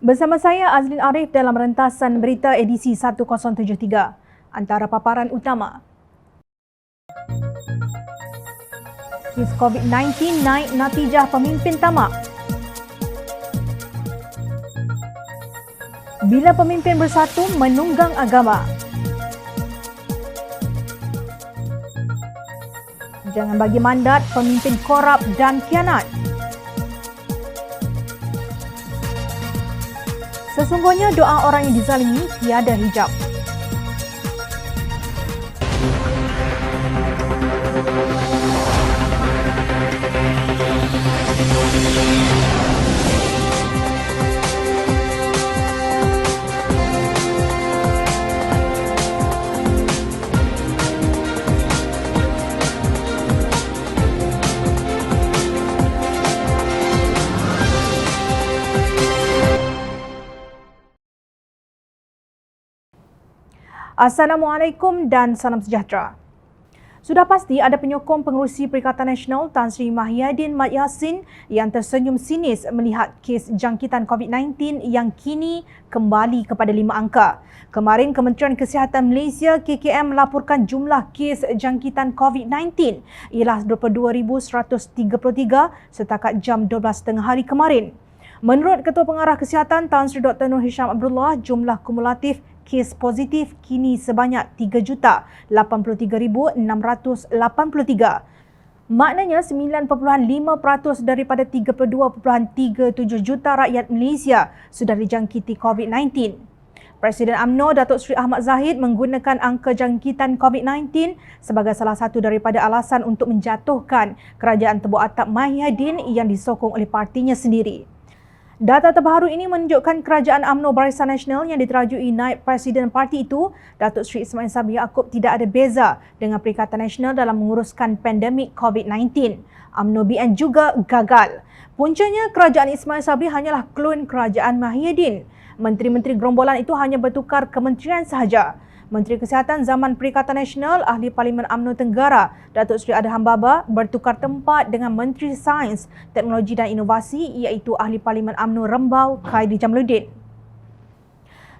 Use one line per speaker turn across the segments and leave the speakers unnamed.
Bersama saya Azlin Arif dalam rentasan berita edisi 1073. Antara paparan utama. Kes COVID-19 naik natijah pemimpin tamak. Bila pemimpin bersatu menunggang agama. Jangan bagi mandat pemimpin korup dan khianat. Sesungguhnya doa orang yang dizalimi tiada hijab. Assalamualaikum dan salam sejahtera. Sudah pasti ada penyokong pengerusi Perikatan Nasional Tan Sri Mahyadin Mat Yassin yang tersenyum sinis melihat kes jangkitan COVID-19 yang kini kembali kepada 5 angka. Kemarin Kementerian Kesihatan Malaysia KKM melaporkan jumlah kes jangkitan COVID-19 ialah 22,133 setakat jam 12.30 hari kemarin. Menurut Ketua Pengarah Kesihatan Tan Sri Dr. Nur Hisham Abdullah, jumlah kumulatif kes positif kini sebanyak 3,83,683. Maknanya 9.5% daripada 32.37 juta rakyat Malaysia sudah dijangkiti COVID-19. Presiden UMNO Datuk Seri Ahmad Zahid menggunakan angka jangkitan COVID-19 sebagai salah satu daripada alasan untuk menjatuhkan kerajaan Tebuk Atap Mahyadin yang disokong oleh partinya sendiri. Data terbaru ini menunjukkan kerajaan UMNO Barisan Nasional yang diterajui naib Presiden parti itu, Datuk Seri Ismail Sabri Yaakob, tidak ada beza dengan Perikatan Nasional dalam menguruskan pandemik COVID-19. UMNO BN juga gagal. Puncanya, kerajaan Ismail Sabri hanyalah klon kerajaan Mahyadin. Menteri-menteri gerombolan itu hanya bertukar kementerian sahaja. Menteri Kesihatan zaman Perikatan Nasional, Ahli Parlimen UMNO Tenggara, Datuk Seri Adham Baba bertukar tempat dengan Menteri Sains, Teknologi dan Inovasi iaitu Ahli Parlimen UMNO Rembau, Khairi Jamaluddin.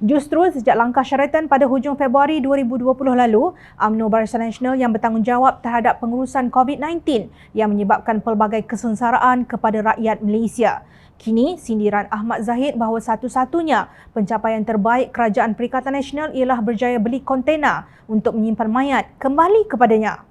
Justru sejak langkah syaratan pada hujung Februari 2020 lalu, UMNO Barisan Nasional yang bertanggungjawab terhadap pengurusan COVID-19 yang menyebabkan pelbagai kesengsaraan kepada rakyat Malaysia. Kini, sindiran Ahmad Zahid bahawa satu-satunya pencapaian terbaik kerajaan Perikatan Nasional ialah berjaya beli kontena untuk menyimpan mayat kembali kepadanya.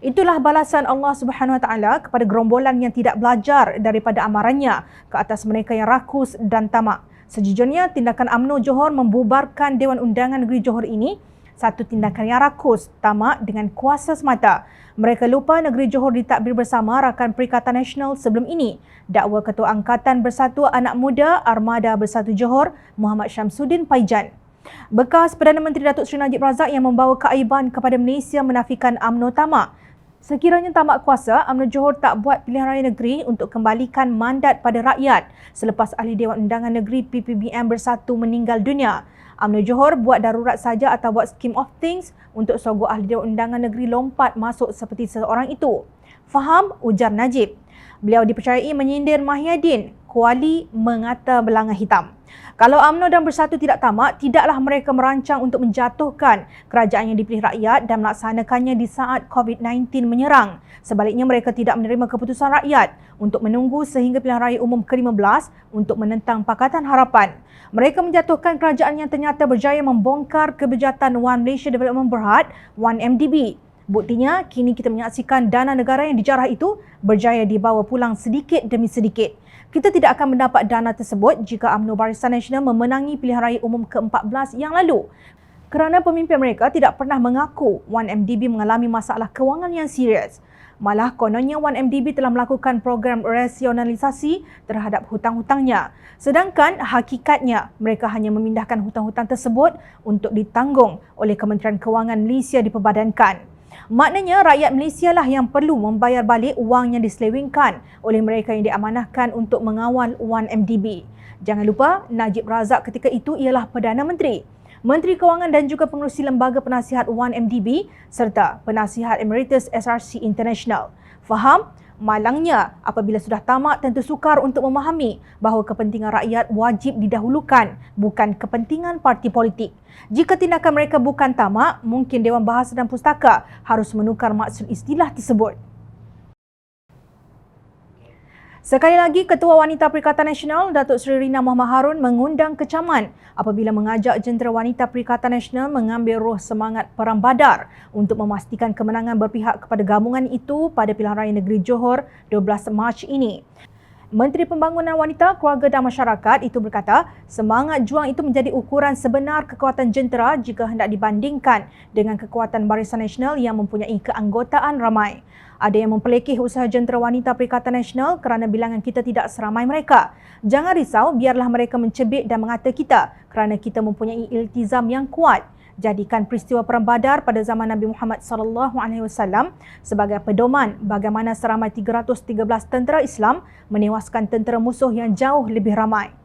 Itulah balasan Allah Subhanahu Wa Taala kepada gerombolan yang tidak belajar daripada amarannya ke atas mereka yang rakus dan tamak. Sejujurnya, tindakan UMNO Johor membubarkan Dewan Undangan Negeri Johor ini satu tindakan yang rakus, tamak dengan kuasa semata. Mereka lupa negeri Johor ditadbir bersama rakan Perikatan Nasional sebelum ini. Dakwa Ketua Angkatan Bersatu Anak Muda Armada Bersatu Johor, Muhammad Syamsuddin Paijan. Bekas Perdana Menteri Datuk Seri Najib Razak yang membawa keaiban kepada Malaysia menafikan UMNO tamak. Sekiranya tamak kuasa, UMNO Johor tak buat pilihan raya negeri untuk kembalikan mandat pada rakyat selepas Ahli Dewan Undangan Negeri PPBM Bersatu meninggal dunia. UMNO Johor buat darurat saja atau buat scheme of things untuk sogok Ahli Dewan Undangan Negeri lompat masuk seperti seseorang itu. Faham? Ujar Najib. Beliau dipercayai menyindir Mahyadin, kuali mengata belanga hitam. Kalau UMNO dan Bersatu tidak tamak, tidaklah mereka merancang untuk menjatuhkan kerajaan yang dipilih rakyat dan melaksanakannya di saat COVID-19 menyerang. Sebaliknya, mereka tidak menerima keputusan rakyat untuk menunggu sehingga pilihan raya umum ke-15 untuk menentang Pakatan Harapan. Mereka menjatuhkan kerajaan yang ternyata berjaya membongkar kebejatan One Malaysia Development Berhad, 1MDB. Buktinya, kini kita menyaksikan dana negara yang dijarah itu berjaya dibawa pulang sedikit demi sedikit. Kita tidak akan mendapat dana tersebut jika UMNO Barisan Nasional memenangi pilihan raya umum ke-14 yang lalu. Kerana pemimpin mereka tidak pernah mengaku 1MDB mengalami masalah kewangan yang serius. Malah kononnya 1MDB telah melakukan program rasionalisasi terhadap hutang-hutangnya. Sedangkan hakikatnya mereka hanya memindahkan hutang-hutang tersebut untuk ditanggung oleh Kementerian Kewangan Malaysia diperbadankan. Maknanya rakyat Malaysia lah yang perlu membayar balik wang yang diselewengkan oleh mereka yang diamanahkan untuk mengawal 1MDB. Jangan lupa, Najib Razak ketika itu ialah Perdana Menteri, Menteri Kewangan dan juga pengerusi Lembaga Penasihat 1MDB serta Penasihat Emeritus SRC International. Faham? Malangnya, apabila sudah tamak tentu sukar untuk memahami bahawa kepentingan rakyat wajib didahulukan, bukan kepentingan parti politik. Jika tindakan mereka bukan tamak, mungkin Dewan Bahasa dan Pustaka harus menukar maksud istilah tersebut. Sekali lagi, Ketua Wanita Perikatan Nasional Datuk Seri Rina Muhammad Harun mengundang kecaman apabila mengajak jentera wanita Perikatan Nasional mengambil roh semangat Perang Badar untuk memastikan kemenangan berpihak kepada gabungan itu pada Pilihan Raya Negeri Johor 12 Mac ini. Menteri Pembangunan Wanita, Keluarga dan Masyarakat itu berkata, semangat juang itu menjadi ukuran sebenar kekuatan jentera jika hendak dibandingkan dengan kekuatan Barisan Nasional yang mempunyai keanggotaan ramai. Ada yang memperlekeh usaha jentera wanita Perikatan Nasional kerana bilangan kita tidak seramai mereka. Jangan risau, biarlah mereka mencebik dan mengata kita kerana kita mempunyai iltizam yang kuat. Jadikan peristiwa Perang Badar pada zaman Nabi Muhammad SAW sebagai pedoman bagaimana seramai 313 tentera Islam menewaskan tentera musuh yang jauh lebih ramai.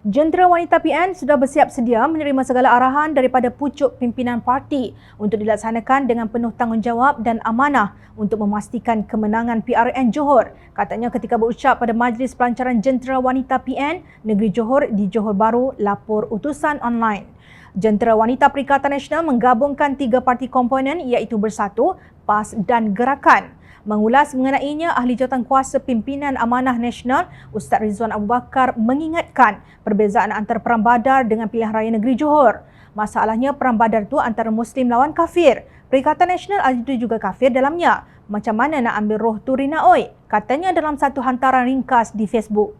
Jentera wanita PN sudah bersiap sedia menerima segala arahan daripada pucuk pimpinan parti untuk dilaksanakan dengan penuh tanggungjawab dan amanah untuk memastikan kemenangan PRN Johor, katanya ketika berucap pada Majlis Pelancaran Jentera Wanita PN Negeri Johor di Johor Bahru, lapor utusan online. Jentera Wanita Perikatan Nasional menggabungkan 3 parti komponen iaitu Bersatu, PAS dan Gerakan. Mengulas mengenainya, Ahli Jawatankuasa Pimpinan Amanah Nasional Ustaz Rizwan Abu Bakar mengingatkan perbezaan antara Perang Badar dengan Pilihan Raya Negeri Johor. Masalahnya Perang Badar itu antara Muslim lawan kafir. Perikatan Nasional ada juga kafir dalamnya. Macam mana nak ambil roh tu Rina oi? Katanya dalam satu hantaran ringkas di Facebook.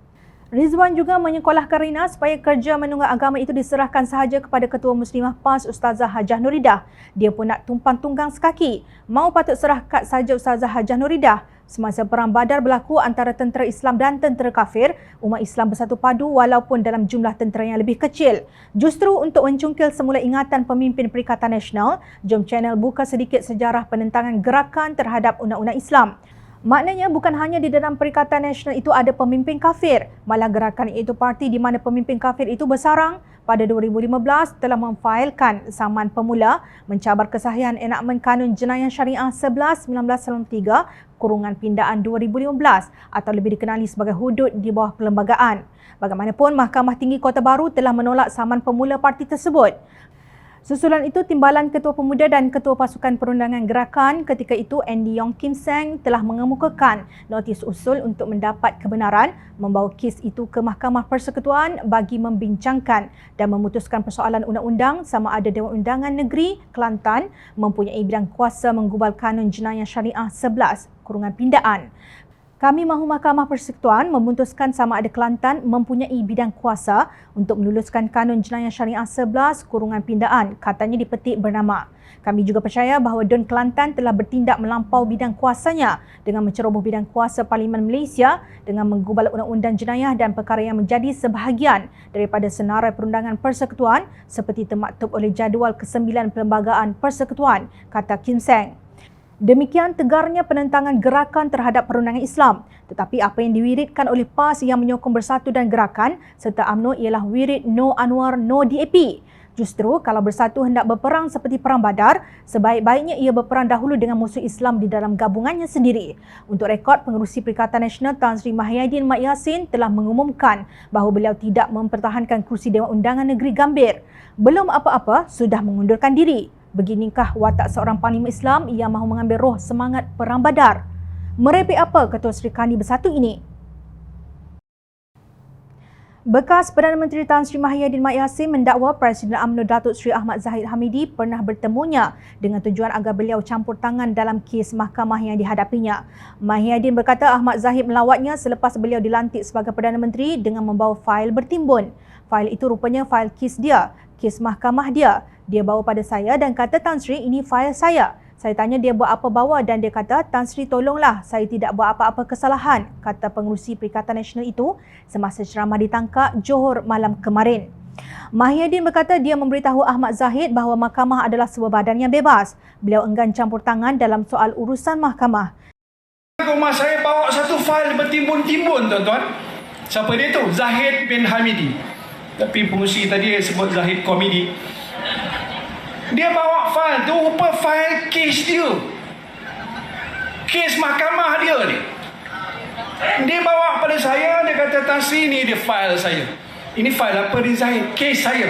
Rizwan juga menyekolahkan Rina supaya kerja menunggang agama itu diserahkan sahaja kepada Ketua Muslimah PAS Ustazah Hajah Nuridah. Dia pun nak tumpang tunggang sekaki. Mau patut serahkan sahaja Ustazah Hajah Nuridah. Semasa Perang Badar berlaku antara tentera Islam dan tentera kafir, umat Islam bersatu padu walaupun dalam jumlah tentera yang lebih kecil. Justru untuk mencungkil semula ingatan pemimpin Perikatan Nasional, jom channel buka sedikit sejarah penentangan gerakan terhadap undang-undang Islam. Maknanya bukan hanya di dalam Perikatan Nasional itu ada pemimpin kafir, malah gerakan iaitu parti di mana pemimpin kafir itu bersarang pada 2015 telah memfailkan saman pemula mencabar kesahihan enakmen Kanun Jenayah Syariah 11/1993 kurungan pindaan 2015 atau lebih dikenali sebagai hudud di bawah perlembagaan. Bagaimanapun, Mahkamah Tinggi Kota Bahru telah menolak saman pemula parti tersebut. Susulan itu, Timbalan Ketua Pemuda dan Ketua Pasukan Perundangan Gerakan ketika itu Andy Yong Kim Seng telah mengemukakan notis usul untuk mendapat kebenaran membawa kes itu ke Mahkamah Persekutuan bagi membincangkan dan memutuskan persoalan undang-undang sama ada Dewan Undangan Negeri Kelantan mempunyai bidang kuasa menggubal Kanun Jenayah Syariah 11 kurungan pindaan. Kami mahu Mahkamah Persekutuan memutuskan sama ada Kelantan mempunyai bidang kuasa untuk meluluskan Kanun Jenayah Syariah 11 kurungan pindaan, katanya di petik bernama. Kami juga percaya bahawa Dun Kelantan telah bertindak melampau bidang kuasanya dengan menceroboh bidang kuasa Parlimen Malaysia dengan menggubal undang-undang jenayah dan perkara yang menjadi sebahagian daripada senarai perundangan persekutuan seperti termaktub oleh jadual ke-9 Perlembagaan Persekutuan, kata Kim Seng. Demikian tegarnya penentangan gerakan terhadap perundangan Islam. Tetapi apa yang diwiridkan oleh PAS yang menyokong Bersatu dan Gerakan serta UMNO ialah wirid No Anwar, No DAP. Justru kalau Bersatu hendak berperang seperti Perang Badar, sebaik-baiknya ia berperang dahulu dengan musuh Islam di dalam gabungannya sendiri. Untuk rekod, Pengerusi Perikatan Nasional Tan Sri Mahyadin Mat Yassin telah mengumumkan bahawa beliau tidak mempertahankan kerusi Dewan Undangan Negeri Gambir. Belum apa-apa, sudah mengundurkan diri. Beginikah watak seorang panglima Islam yang mahu mengambil roh semangat Perang Badar? Merepek apa Ketua Serikani Bersatu ini? Bekas Perdana Menteri Tan Sri Mahyadin Mat Yassin mendakwa Presiden UMNO Datuk Seri Ahmad Zahid Hamidi pernah bertemunya dengan tujuan agar beliau campur tangan dalam kes mahkamah yang dihadapinya. Mahyadin berkata Ahmad Zahid melawatnya selepas beliau dilantik sebagai Perdana Menteri dengan membawa fail bertimbun. Fail itu rupanya fail kes dia, kes mahkamah dia. Dia bawa pada saya dan kata, Tan Sri, ini fail saya. Saya tanya dia buat apa bawa dan dia kata, Tan Sri tolonglah, saya tidak buat apa-apa kesalahan, kata Pengerusi Perikatan Nasional itu semasa ceramah di Tangkak, Johor malam kemarin. Mahyadin berkata dia memberitahu Ahmad Zahid bahawa mahkamah adalah sebuah badan yang bebas. Beliau enggan campur tangan dalam soal urusan mahkamah.
Rumah saya bawa satu fail bertimbun-timbun, tuan-tuan. Siapa dia tu? Zahid bin Hamidi. Tapi pengurusi tadi sebut Zahid Komedi. Dia bawa fail tu, rupa fail kes dia. Kes mahkamah dia ni. Dia bawa pada saya, dia kata, Tan Sri, ni dia file saya. Ini file apa ni Zahid? Kes saya.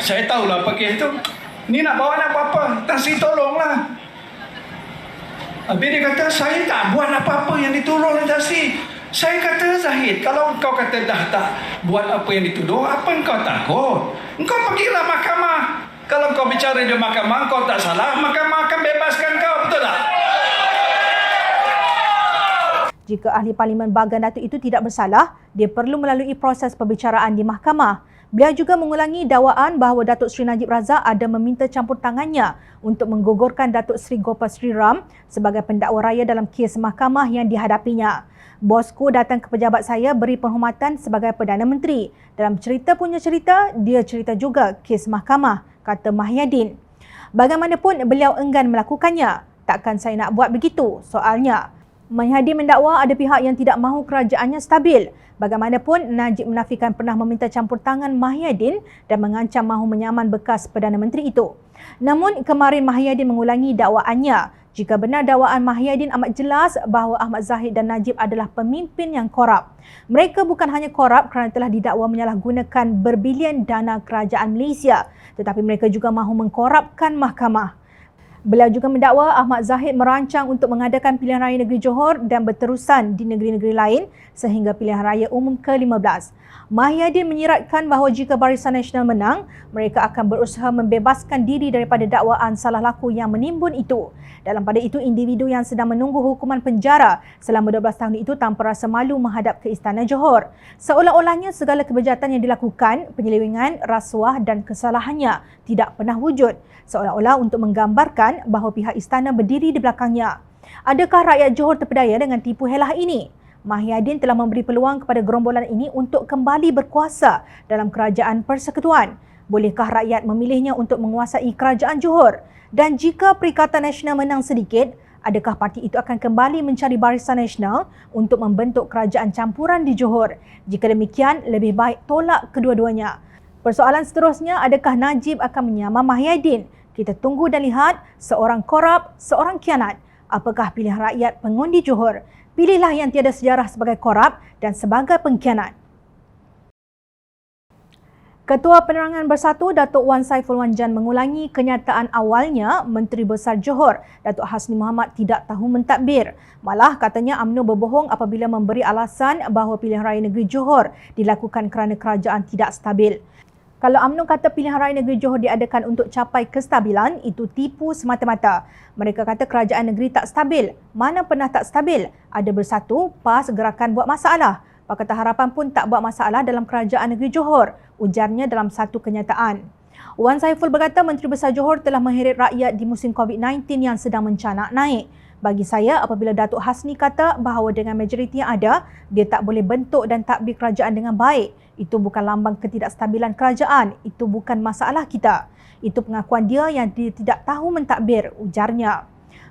Saya tahulah apa kes tu. Ni nak bawa nak apa-apa. Tan Sri tolonglah. Habis dia kata, saya tak buat apa-apa yang dituduh oleh Tan Sri. Saya kata, Zahid, kalau kau kata dah tak buat apa yang dituduh, apa engkau takut? Engkau pergilah mahkamah. Kalau kau bicara di mahkamah, kau tak salah, mahkamah akan bebaskan kau, betul tak?
Jika ahli Parlimen Bagan Datuk itu tidak bersalah, dia perlu melalui proses perbicaraan di mahkamah. Beliau juga mengulangi dakwaan bahawa Datuk Seri Najib Razak ada meminta campur tangannya untuk menggugurkan Datuk Seri Gopal Sri Ram sebagai pendakwa raya dalam kes mahkamah yang dihadapinya. Bosku datang ke pejabat saya beri penghormatan sebagai Perdana Menteri. Dalam cerita punya cerita, dia cerita juga kes mahkamah, kata Mahyadin. Bagaimanapun beliau enggan melakukannya. Takkan saya nak buat begitu, soalnya. Mahyadin mendakwa ada pihak yang tidak mahu kerajaannya stabil. Bagaimanapun, Najib menafikan pernah meminta campur tangan Mahyadin dan mengancam mahu menyaman bekas Perdana Menteri itu. Namun, kemarin Mahyadin mengulangi dakwaannya. Jika benar dakwaan Mahyadin amat jelas bahawa Ahmad Zahid dan Najib adalah pemimpin yang korup. Mereka bukan hanya korup kerana telah didakwa menyalahgunakan berbilion dana kerajaan Malaysia, tetapi mereka juga mahu mengkorupkan mahkamah. Beliau juga mendakwa Ahmad Zahid merancang untuk mengadakan pilihan raya negeri Johor dan berterusan di negeri-negeri lain sehingga pilihan raya umum ke-15. Mahyadin menyiratkan bahawa jika Barisan Nasional menang, mereka akan berusaha membebaskan diri daripada dakwaan salah laku yang menimbun itu. Dalam pada itu, individu yang sedang menunggu hukuman penjara selama 12 tahun itu tanpa rasa malu menghadap ke Istana Johor. Seolah-olahnya segala kebejatan yang dilakukan, penyelewengan, rasuah dan kesalahannya tidak pernah wujud. Seolah-olah untuk menggambarkan bahawa pihak istana berdiri di belakangnya. Adakah rakyat Johor terpedaya dengan tipu helah ini? Mahyadin telah memberi peluang kepada gerombolan ini untuk kembali berkuasa dalam kerajaan persekutuan. Bolehkah rakyat memilihnya untuk menguasai kerajaan Johor? Dan jika Perikatan Nasional menang sedikit, adakah parti itu akan kembali mencari Barisan Nasional untuk membentuk kerajaan campuran di Johor? Jika demikian, lebih baik tolak kedua-duanya. Persoalan seterusnya, adakah Najib akan menyamar Mahyadin? Kita tunggu dan lihat, seorang korup, seorang khianat. Apakah pilihan rakyat pengundi Johor? Pilihlah yang tiada sejarah sebagai korup dan sebagai pengkhianat. Ketua Penerangan Bersatu Datuk Wan Saiful Wan Jan mengulangi kenyataan awalnya Menteri Besar Johor Datuk Hasni Mohamad tidak tahu mentadbir. Malah katanya UMNO berbohong apabila memberi alasan bahawa pilihan raya negeri Johor dilakukan kerana kerajaan tidak stabil. Kalau UMNO kata pilihan raya negeri Johor diadakan untuk capai kestabilan, itu tipu semata-mata. Mereka kata kerajaan negeri tak stabil. Mana pernah tak stabil? Ada Bersatu, PAS, Gerakan buat masalah. Pakatan Harapan pun tak buat masalah dalam kerajaan negeri Johor, ujarnya dalam satu kenyataan. Wan Saiful berkata Menteri Besar Johor telah mengheret rakyat di musim COVID-19 yang sedang mencanak naik. Bagi saya, apabila Datuk Hasni kata bahawa dengan majoriti yang ada, dia tak boleh bentuk dan tadbir kerajaan dengan baik. Itu bukan lambang ketidakstabilan kerajaan. Itu bukan masalah kita. Itu pengakuan dia yang dia tidak tahu mentadbir, ujarnya.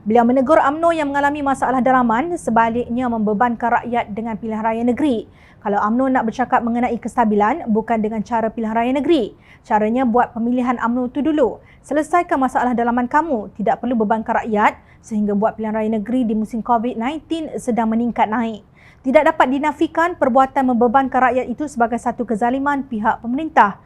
Beliau menegur UMNO yang mengalami masalah dalaman sebaliknya membebankan rakyat dengan pilihan raya negeri. Kalau UMNO nak bercakap mengenai kestabilan, bukan dengan cara pilihan raya negeri. Caranya buat pemilihan UMNO itu dulu. Selesaikan masalah dalaman kamu. Tidak perlu bebankan rakyat sehingga buat pilihan raya negeri di musim COVID-19 sedang meningkat naik. Tidak dapat dinafikan perbuatan membebankan rakyat itu sebagai satu kezaliman pihak pemerintah.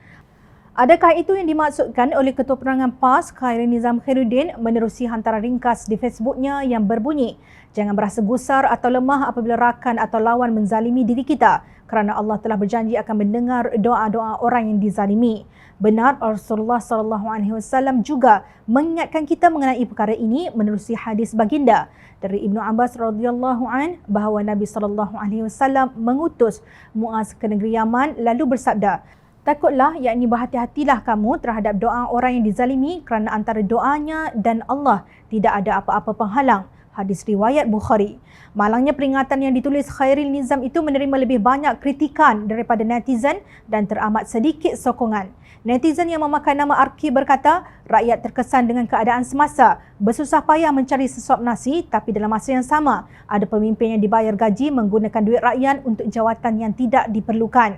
Adakah itu yang dimaksudkan oleh Ketua Penerangan PAS, Khairil Nizam Khairuddin, menerusi hantaran ringkas di Facebooknya yang berbunyi, "Jangan berasa gusar atau lemah apabila rakan atau lawan menzalimi diri kita, kerana Allah telah berjanji akan mendengar doa-doa orang yang dizalimi." Benar, Rasulullah SAW juga mengingatkan kita mengenai perkara ini menerusi hadis baginda dari Ibnu Abbas radhiyallahu an bahawa Nabi SAW mengutus Muaz ke negeri Yaman lalu bersabda, "Takutlah, yakni berhati-hatilah kamu terhadap doa orang yang dizalimi kerana antara doanya dan Allah tidak ada apa-apa penghalang." Hadis riwayat Bukhari. Malangnya peringatan yang ditulis Khairil Nizam itu menerima lebih banyak kritikan daripada netizen dan teramat sedikit sokongan. Netizen yang memakai nama Arki berkata, rakyat terkesan dengan keadaan semasa, bersusah payah mencari sesuap nasi tapi dalam masa yang sama, ada pemimpin yang dibayar gaji menggunakan duit rakyat untuk jawatan yang tidak diperlukan.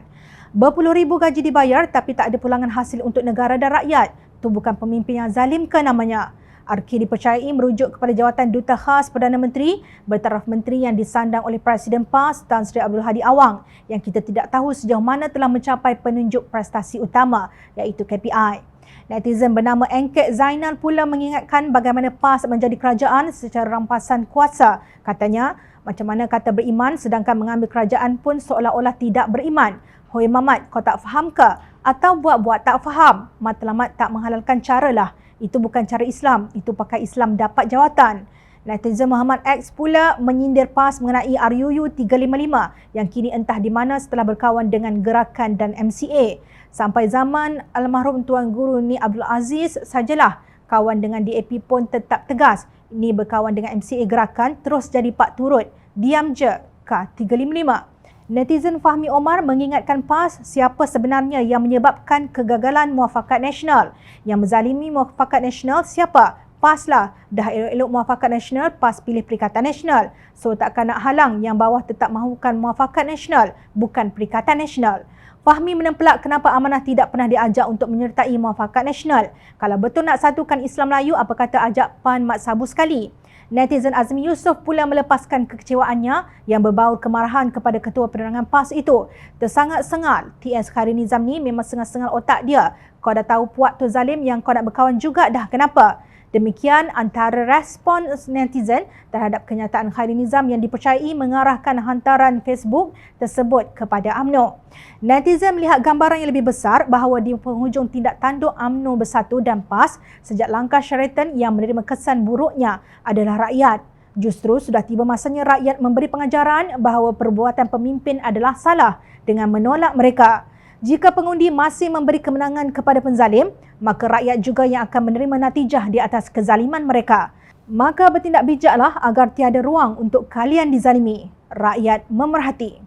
Berpuluh ribu gaji dibayar tapi tak ada pulangan hasil untuk negara dan rakyat. Itu bukan pemimpin yang zalim ke namanya? RK dipercayai merujuk kepada jawatan Duta Khas Perdana Menteri bertaraf menteri yang disandang oleh Presiden PAS Tan Sri Abdul Hadi Awang yang kita tidak tahu sejauh mana telah mencapai penunjuk prestasi utama iaitu KPI. Netizen bernama Engkek Zainal pula mengingatkan bagaimana PAS menjadi kerajaan secara rampasan kuasa. Katanya, macam mana kata beriman sedangkan mengambil kerajaan pun seolah-olah tidak beriman. Hoi Mamat, kau tak faham ke? Atau buat-buat tak faham? Matlamat tak menghalalkan cara lah. Itu bukan cara Islam. Itu pakai Islam dapat jawatan. Netizen Muhammad X pula menyindir PAS mengenai RUU 355 yang kini entah di mana setelah berkawan dengan Gerakan dan MCA. Sampai zaman almarhum Tuan Guru Ni Abdul Aziz sajalah kawan dengan DAP pun tetap tegas. Ini berkawan dengan MCA Gerakan terus jadi pak turut. Diam je K355. Netizen Fahmi Omar mengingatkan PAS siapa sebenarnya yang menyebabkan kegagalan Muafakat Nasional. Yang menzalimi Muafakat Nasional siapa? PAS lah. Dah elok-elok Muafakat Nasional, PAS pilih Perikatan Nasional. So takkan nak halang yang bawah tetap mahukan Muafakat Nasional, bukan Perikatan Nasional. Fahmi menempelak kenapa Amanah tidak pernah diajak untuk menyertai Muafakat Nasional. Kalau betul nak satukan Islam Melayu, apa kata ajak PAN Mat Sabu sekali? Netizen Azmi Yusof pula melepaskan kekecewaannya yang berbaur kemarahan kepada Ketua Penerangan PAS itu. Tersangat-sengal, TS Khairy Nizam ni memang sengal-sengal otak dia. Kau dah tahu puak tu zalim yang kau nak berkawan juga dah, kenapa? Demikian antara respon netizen terhadap kenyataan Khairy Nizam yang dipercayai mengarahkan hantaran Facebook tersebut kepada UMNO. Netizen melihat gambaran yang lebih besar bahawa di penghujung tindak tanduk UMNO Bersatu dan PAS sejak langkah Sheraton yang menerima kesan buruknya adalah rakyat. Justru sudah tiba masanya rakyat memberi pengajaran bahawa perbuatan pemimpin adalah salah dengan menolak mereka. Jika pengundi masih memberi kemenangan kepada penzalim, maka rakyat juga yang akan menerima natijah di atas kezaliman mereka. Maka bertindak bijaklah agar tiada ruang untuk kalian dizalimi. Rakyat memerhati.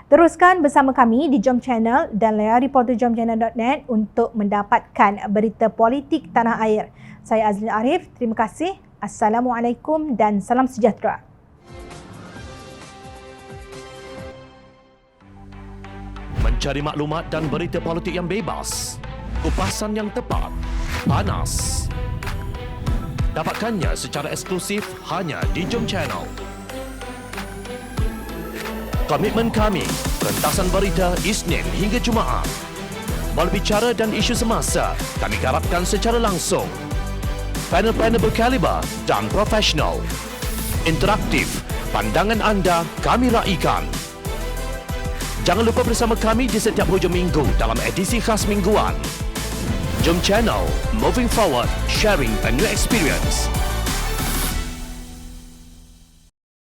Teruskan bersama kami di Jom Channel dan layari portal jomchannel.net untuk mendapatkan berita politik tanah air. Saya Azlin Arif, terima kasih. Assalamualaikum dan salam sejahtera.
Mencari maklumat dan berita politik yang bebas, kupasan yang tepat, panas. Dapatkannya secara eksklusif hanya di Jom Channel. Komitmen kami, rentasan berita Isnin hingga Jumaat. Berbicara dan isu semasa, kami garapkan secara langsung. Panel-panel berkaliber dan profesional. Interaktif, pandangan anda kami raikan. Jangan lupa bersama kami di setiap hujung minggu dalam edisi khas mingguan. Jom Channel, moving forward, sharing a new experience.